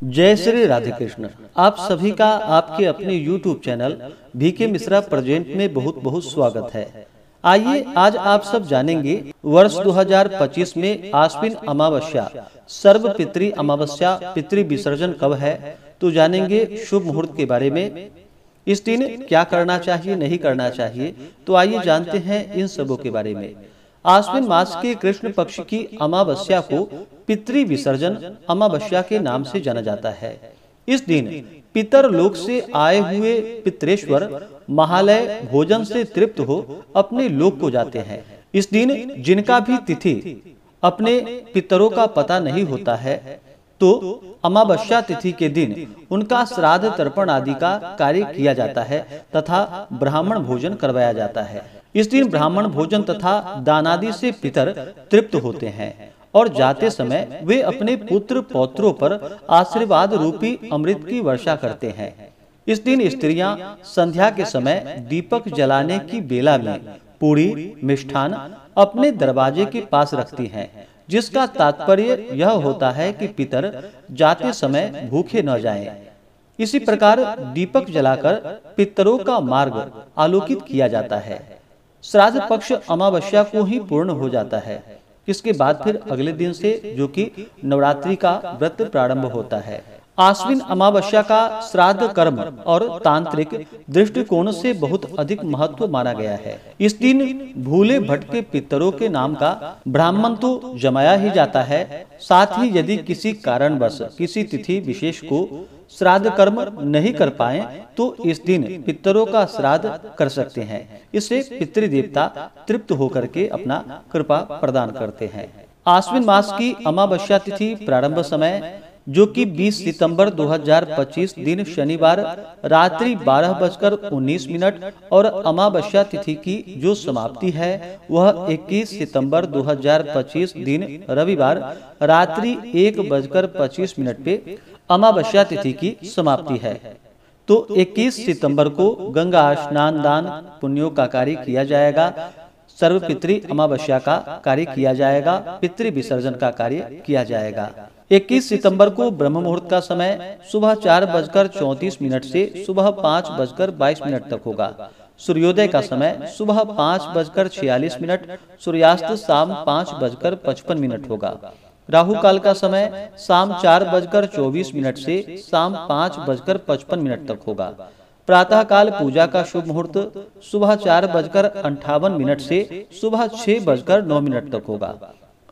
जय श्री राधे कृष्ण। आप सभी का आपके अपने YouTube channel VK Mishra present में बहुत बहुत स्वागत है। आइए आज आप सब जानेंगे वर्ष 2025 में आश्विन अमावस्या सर्व पितृ अमावस्या पितृ विसर्जन कब है, तो जानेंगे शुभ मुहूर्त के बारे में। इस दिन क्या करना चाहिए नहीं करना चाहिए, तो आइए जानते हैं इन सबों के बारे में। आश्विन मास के कृष्ण पक्ष की अमावस्या को पितृ विसर्जन अमावस्या के नाम से जाना जाता है। इस दिन पितर लोक से आए हुए पितरेश्वर महालय भोजन से तृप्त हो अपने लोक को जाते हैं। इस दिन जिनका भी तिथि अपने पितरों का पता नहीं होता है, तो अमावस्या तिथि के दिन उनका श्राद्ध तर्पण आदि का कार्य किया जाता है तथा ब्राह्मण भोजन करवाया जाता है। इस दिन ब्राह्मण भोजन तथा दानादि से पितर तृप्त होते हैं और जाते समय वे अपने पुत्र पौत्रों पर आशीर्वाद रूपी अमृत की वर्षा करते हैं। इस दिन स्त्रियां संध्या के समय दीपक जलाने की बेला में पूरी मिष्ठान अपने दरवाजे के पास रखती हैं, जिसका तात्पर्य यह होता है कि पितर जाते समय भूखे न जाएं। इसी प्रकार दीपक जलाकर पितरों का मार्ग आलोकित किया जाता है। श्राद्ध पक्ष अमावस्या को ही पूर्ण हो जाता है। इसके बाद फिर अगले दिन से, जो कि नवरात्रि का व्रत प्रारंभ होता है। आश्विन अमावस्या का श्राद्ध कर्म और तांत्रिक दृष्टिकोण से बहुत अधिक महत्व माना गया है। इस दिन भूले भटके पितरों के नाम का ब्राह्मण तो जमाया ही जाता है, साथ ही यदि किसी कारणवश किसी तिथि विशेष को श्राद्ध कर्म नहीं कर पाए तो इस दिन पितरों का श्राद्ध कर सकते हैं। इससे पितृदेवता तृप्त होकर के अपना कृपा प्रदान करते हैं। आश्विन मास की अमावस्या तिथि प्रारंभ समय, जो कि 20 सितंबर 2025 दिन शनिवार रात्रि 12:19 और अमावस्या तिथि की जो समाप्ति है वह 21 सितंबर 2025 दिन रविवार रात्रि 1:25 पे अमावस्या तिथि की समाप्ति है। तो 21 सितंबर को गंगा स्नान दान पुण्यों का कार्य किया जाएगा, सर्व पितृ अमावस्या का कार्य किया जाएगा, पितृ विसर्जन का कार्य किया जाएगा। 21 सितंबर को ब्रह्म मुहूर्त का समय सुबह 4:34 से सुबह 5:22 तक होगा। सूर्योदय का समय सुबह 5:46, सूर्यास्त शाम 5:55 होगा। राहु काल का समय शाम 4:24 से शाम 5:55 तक होगा। प्रातः काल पूजा का शुभ मुहूर्त सुबह 4:58 से सुबह 6:09 तक होगा।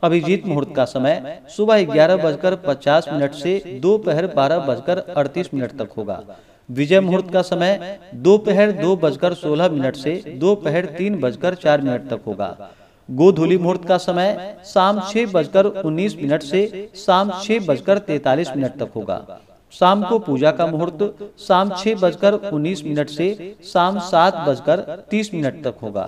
अभिजीत मुहूर्त का समय सुबह 11:50 से दोपहर 12:38 तक होगा। विजय मुहूर्त का समय दोपहर 2:16 से दोपहर 3:04 तक होगा। गोधूली मुहूर्त का समय शाम 6:19 से शाम 6:43 तक होगा। शाम को पूजा का मुहूर्त शाम 6:19 से शाम 7:30 तक होगा।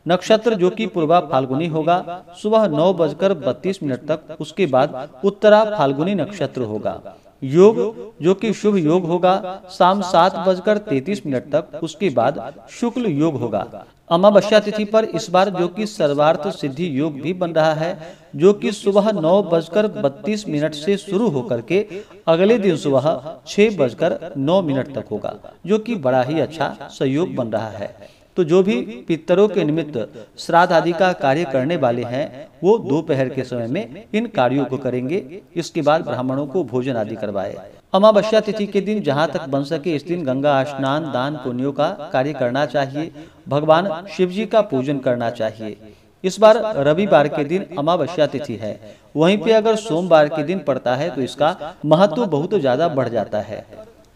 नक्षत्र जो कि पूर्वा फाल्गुनी होगा सुबह 9:32 तक, उसके बाद उत्तरा फाल्गुनी नक्षत्र होगा। योग जो कि शुभ योग होगा शाम 7:33 तक, उसके बाद शुक्ल योग होगा। अमावस्या तिथि पर इस बार जो कि सर्वार्थ सिद्धि योग भी बन रहा है, जो कि सुबह 9:32 से शुरू होकर के अगले दिन सुबह 6:09 तक होगा, जो कि बड़ा ही अच्छा सहयोग बन रहा है। तो जो भी पितरों के निमित्त श्राद्ध आदि का कार्य करने वाले हैं वो दोपहर के समय में इन कार्यों को करेंगे। इसके बाद ब्राह्मणों को भोजन आदि करवाए। अमावस्या तिथि के दिन जहां तक बन सके इस दिन गंगा स्नान दान पुण्यों का कार्य करना चाहिए, भगवान शिव जी का पूजन करना चाहिए। इस बार रविवार के दिन अमावस्या तिथि है, वहीं पे अगर सोमवार के दिन पड़ता है तो इसका महत्व बहुत ज्यादा बढ़ जाता है।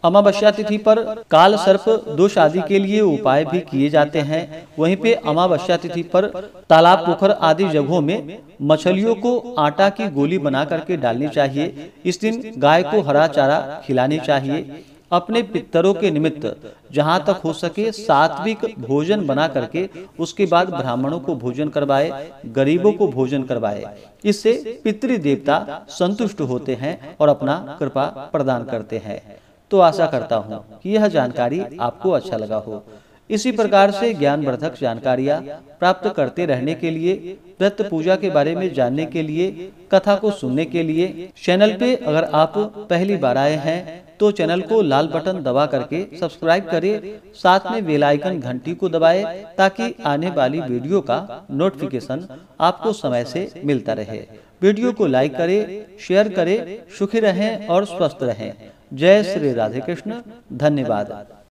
अमावस्या तिथि पर काल सर्प दोष आदि के लिए उपाय भी किए जाते हैं। वहीं पे अमावस्या तिथि पर तालाब पोखर आदि जगहों में मछलियों को आटा की गोली बना करके डालनी चाहिए। इस दिन गाय को हरा चारा खिलानी चाहिए। अपने पितरों के निमित्त जहां तक हो सके सात्विक भोजन बना करके उसके बाद ब्राह्मणों को भोजन करवाए, गरीबों को भोजन करवाए। इससे पितृदेवता संतुष्ट होते हैं और अपना कृपा प्रदान करते हैं। तो आशा करता हूँ कि यह जानकारी आपको अच्छा लगा हो। इसी प्रकार से ज्ञानवर्धक जानकारियाँ प्राप्त करते रहने के लिए, व्रत पूजा के बारे में जानने के लिए, कथा को सुनने के लिए चैनल पे अगर आप पहली बार आए हैं तो चैनल को लाल बटन दबा करके सब्सक्राइब करें, साथ में बेल आइकन घंटी को दबाएं ताकि आने वाली वीडियो का नोटिफिकेशन आपको समय से मिलता रहे। वीडियो को लाइक करें, शेयर करें। सुखी रहें और स्वस्थ रहें। जय श्री राधे कृष्ण। धन्यवाद।